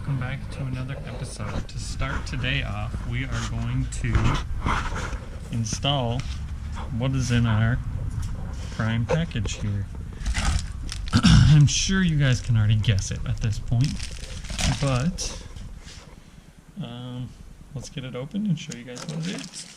welcome back to another episode. To start today off, we are going to install what is in our prime package here. I'm sure you guys can already guess it at this point, but let's get it open and show you guys what it is.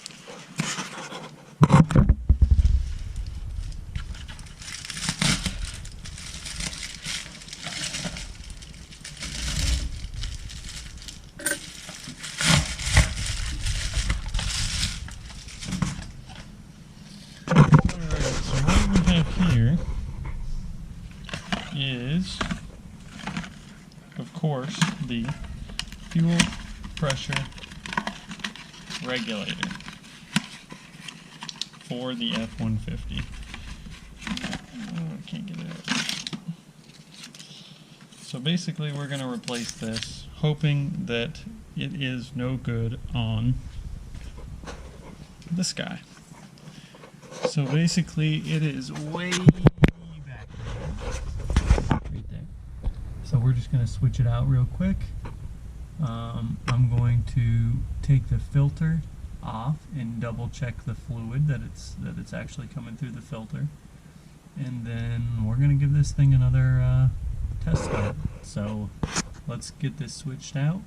Is, of course, the fuel pressure regulator for the F-150. Oh, I can't get it out. So basically we're going to replace this, hoping that it is no good on this guy. So basically it is way back right there. So we're just going to switch it out real quick. I'm going to take the filter off and double check the fluid that it's actually coming through the filter, and then we're going to give this thing another test start. So let's get this switched out.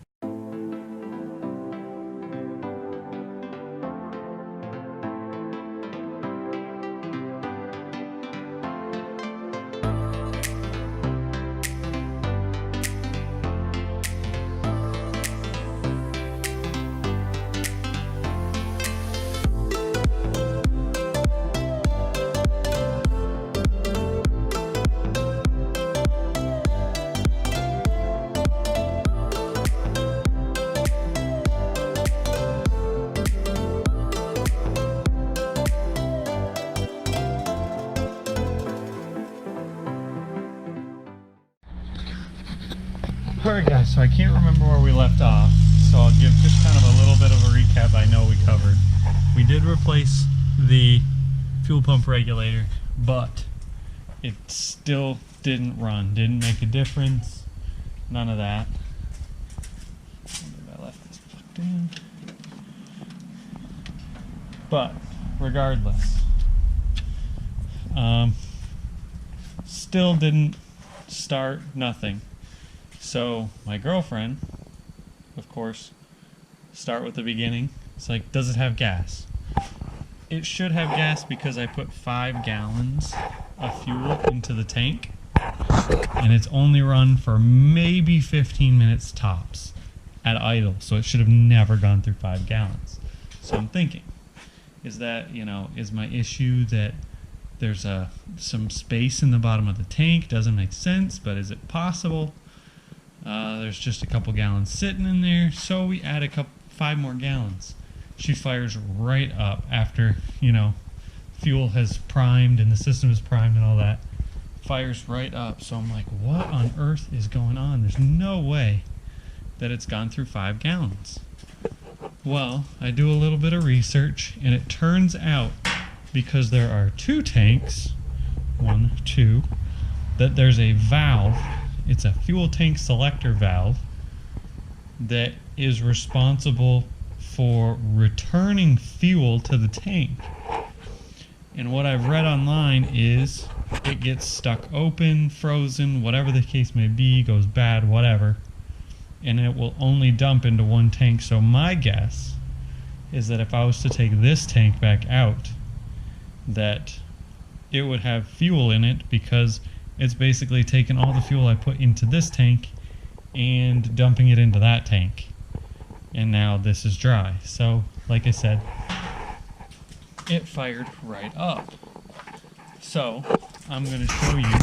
Alright guys, so I can't remember where we left off, so I'll give just kind of a little bit of a recap I know we covered. We did replace the fuel pump regulator, but it still didn't run, didn't make a difference, none of that. I left this plugged in. But regardless, still didn't start, nothing. So my girlfriend, of course, start with the beginning. It's like, does it have gas? It should have gas because I put 5 gallons of fuel into the tank, and it's only run for maybe 15 minutes tops at idle. So it should have never gone through 5 gallons. So I'm thinking, is that, is my issue that there's some space in the bottom of the tank? Doesn't make sense, but is it possible? There's just a couple gallons sitting in there, so we add 5 more gallons. She fires right up after, fuel has primed and the system is primed and all that. Fires right up. So I'm like, what on earth is going on? There's no way that it's gone through 5 gallons. Well, I do a little bit of research, and it turns out, because there are 2 tanks, 1, 2, that there's a valve. It's a fuel tank selector valve that is responsible for returning fuel to the tank. And what I've read online is it gets stuck open, frozen, whatever the case may be, goes bad, whatever, and it will only dump into 1 tank. So my guess is that if I was to take this tank back out, that it would have fuel in it, because it's basically taking all the fuel I put into this tank and dumping it into that tank. And now this is dry. So, like I said, it fired right up. So, I'm going to show you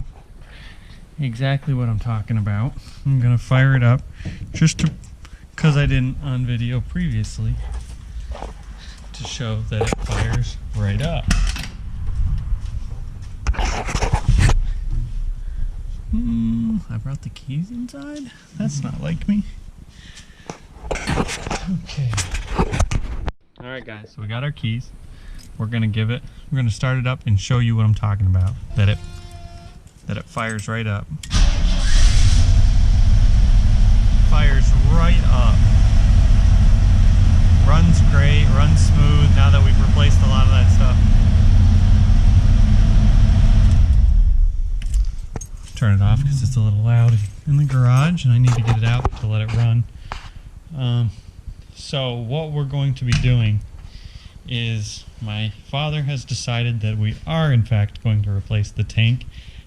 exactly what I'm talking about. I'm going to fire it up just because I didn't on video previously, to show that it fires right up. I brought the keys inside? That's not like me. Okay. Alright guys, so we got our keys. We're gonna start it up and show you what I'm talking about. That it fires right up. fires right up. Runs great, runs smooth now that we've replaced a lot of that stuff. Turn it off because it's a little loud in the garage and I need to get it out to let it run. So what we're going to be doing is my father has decided that we are in fact going to replace the tank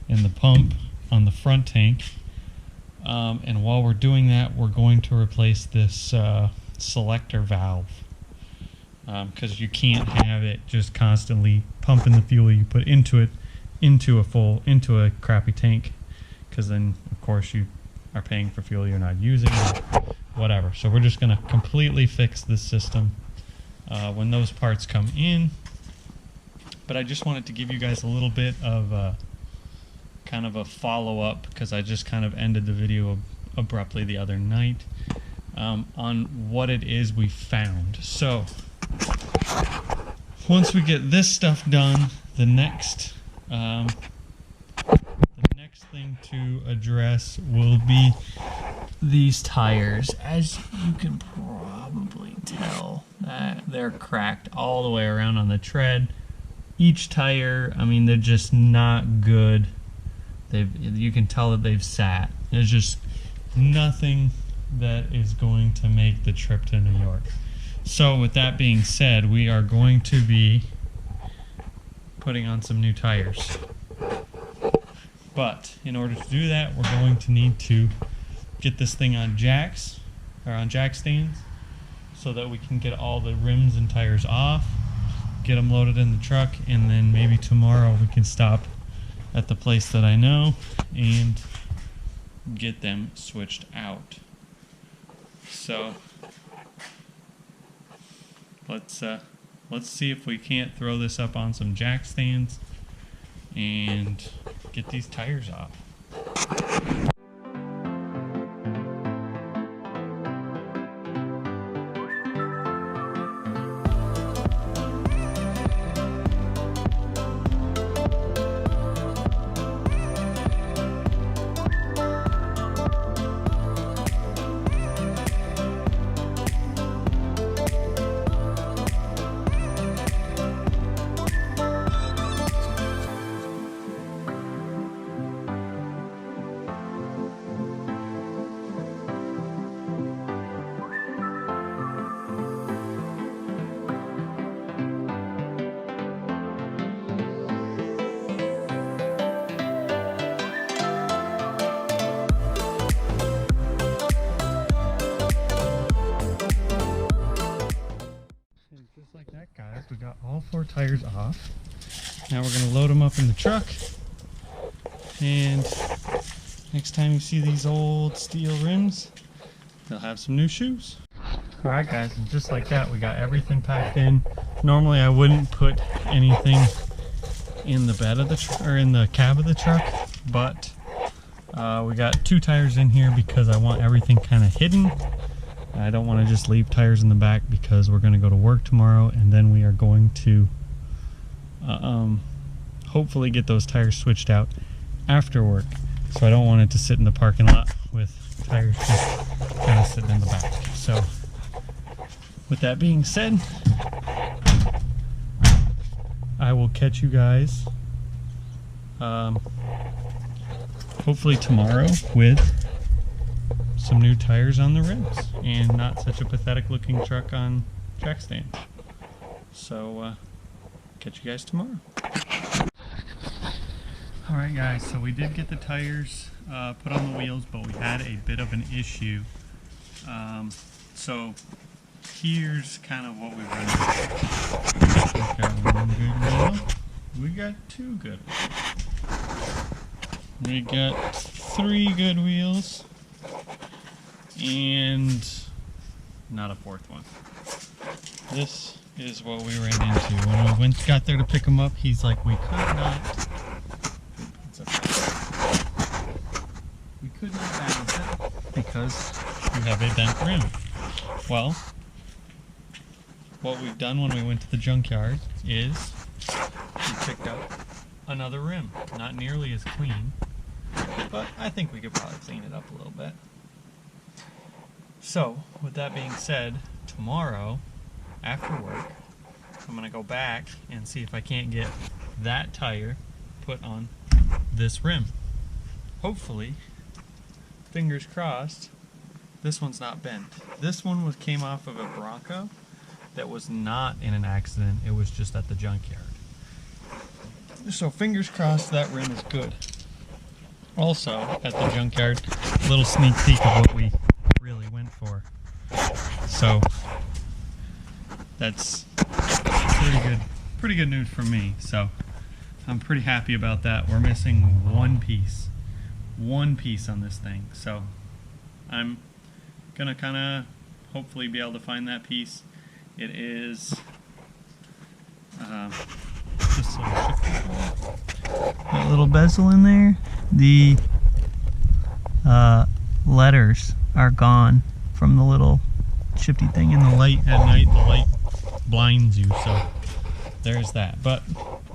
and the pump on the front tank. And while we're doing that, we're going to replace this selector valve. Because you can't have it just constantly pumping the fuel you put into it into a crappy tank, because then of course you are paying for fuel you're not using or whatever. So we're just going to completely fix this system when those parts come in. But I just wanted to give you guys a little bit of kind of a follow-up, because I just kind of ended the video abruptly the other night on what it is we found. So once we get this stuff done, the next thing to address will be these tires. As you can probably tell, they're cracked all the way around on the tread. Each tire, I mean, they're just not good. You can tell that they've sat. There's just nothing that is going to make the trip to New York. So with that being said, we are going to be putting on some new tires. But in order to do that, we're going to need to get this thing on jacks, or on jack stands, so that we can get all the rims and tires off, get them loaded in the truck, and then maybe tomorrow we can stop at the place that I know and get them switched out. So let's see if we can't throw this up on some jack stands and get these tires off. We got all 4 tires off. Now we're going to load them up in the truck, and next time you see these old steel rims, they'll have some new shoes. Alright guys, and just like that, we got everything packed in. Normally I wouldn't put anything in the bed of the truck, or in the cab of the truck, but we got 2 tires in here because I want everything kind of hidden. I don't want to just leave tires in the back because we're going to go to work tomorrow, and then we are going to hopefully get those tires switched out after work. So I don't want it to sit in the parking lot with tires just kind of sitting in the back. So with that being said, I will catch you guys hopefully tomorrow with some new tires on the rims and not such a pathetic looking truck on jack stands. So catch you guys tomorrow. Alright guys, so we did get the tires put on the wheels, but we had a bit of an issue. So here's kind of what we run into. We got 1 good wheel. We got 2 good wheels. We got 3 good wheels. And not a 4th one. This is what we ran into. When we got there to pick him up, he's like, we could not balance it because you have a bent rim. Well, what we've done when we went to the junkyard is we picked up another rim. Not nearly as clean, but I think we could probably clean it up a little bit. So, with that being said, tomorrow, after work, I'm going to go back and see if I can't get that tire put on this rim. Hopefully, fingers crossed, this one's not bent. This one came off of a Bronco that was not in an accident, it was just at the junkyard. So fingers crossed that rim is good. Also, at the junkyard, a little sneak peek of what we really went for. So, that's pretty good news for me. So, I'm pretty happy about that. We're missing one piece on this thing. So, I'm gonna kind of hopefully be able to find that piece. It is just that little bezel in there. The letters are gone from the little shifty thing in the light at night. The light blinds you, so there's that. But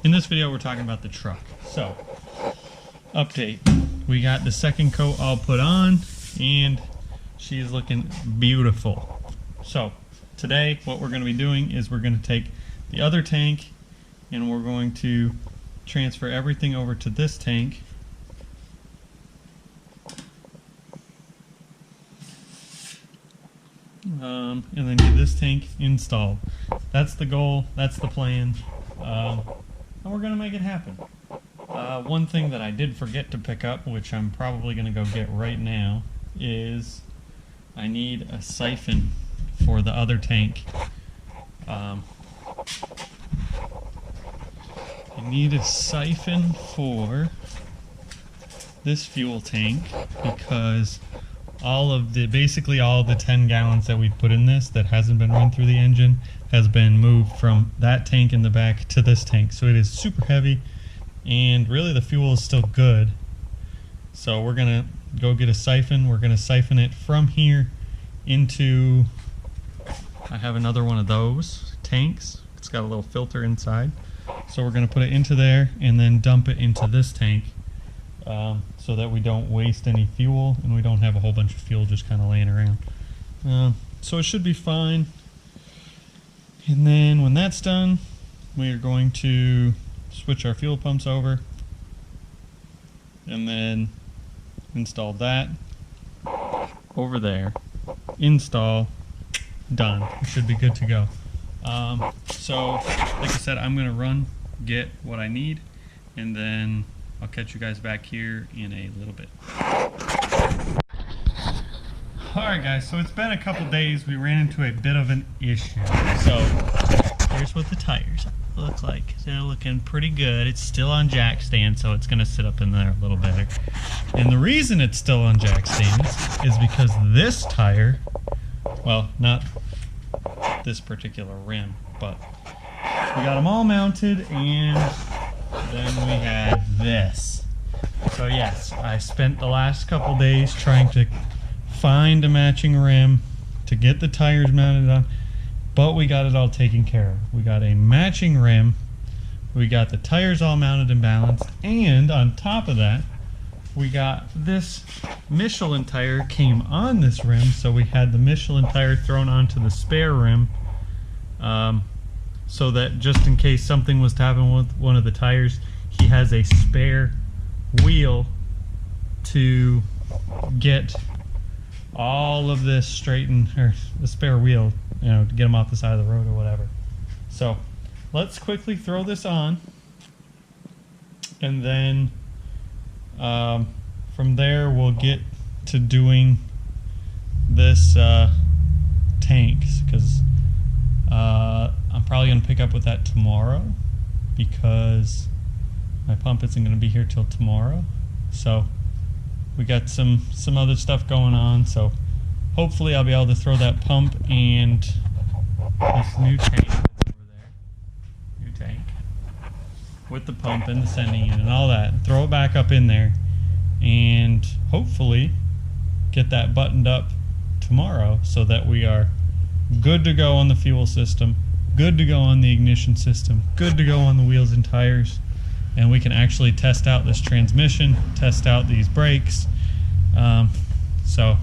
in this video, we're talking about the truck. So, update. We got the second coat all put on, and she's looking beautiful. So, today, what we're going to be doing is we're going to take the other tank, and we're going to transfer everything over to this tank. And then get this tank installed. That's the goal, that's the plan, and we're going to make it happen. One thing that I did forget to pick up, which I'm probably going to go get right now, is I need a siphon for the other tank. I need a siphon for this fuel tank because basically all of the 10 gallons that we've put in this that hasn't been run through the engine has been moved from that tank in the back to this tank. So it is super heavy, and really the fuel is still good. So we're gonna go get a siphon. We're gonna siphon it from here into, I have another one of those tanks. It's got a little filter inside. So we're gonna put it into there and then dump it into this tank. So that we don't waste any fuel and we don't have a whole bunch of fuel just kind of laying around. So it should be fine. And then when that's done, we are going to switch our fuel pumps over and then install that over there. Install, done. We should be good to go. So like I said, I'm going to run, get what I need, and then I'll catch you guys back here in a little bit. Alright guys, so it's been a couple days. We ran into a bit of an issue. So, here's what the tires look like. They're looking pretty good. It's still on jack stand, so it's going to sit up in there a little better. And the reason it's still on jack stands is because this tire, well, not this particular rim, but we got them all mounted, and then we had this. So yes, I spent the last couple days trying to find a matching rim to get the tires mounted on, but we got it all taken care of. We got a matching rim, we got the tires all mounted and balanced, and on top of that, we got this Michelin tire came on this rim, so we had the Michelin tire thrown onto the spare rim, so that just in case something was to happen with one of the tires, he has a spare wheel to get all of this straightened, or the spare wheel, you know, to get them off the side of the road or whatever. So let's quickly throw this on, and then from there we'll get to doing this tanks, because I'm probably going to pick up with that tomorrow because my pump isn't going to be here till tomorrow. So we got some other stuff going on, so hopefully I'll be able to throw that pump and this new tank over there, new tank, with the pump and the sending unit and all that, throw it back up in there, and hopefully get that buttoned up tomorrow so that we are good to go on the fuel system, good to go on the ignition system, good to go on the wheels and tires, and we can actually test out this transmission, test out these brakes. So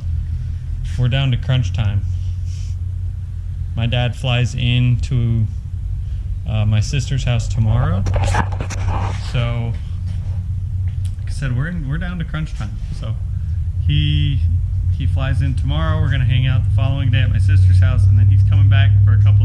we're down to crunch time. My dad flies into my sister's house tomorrow, so like I said, we're down to crunch time. So he flies in tomorrow. We're gonna hang out the following day at my sister's house, and then he's coming back for a couple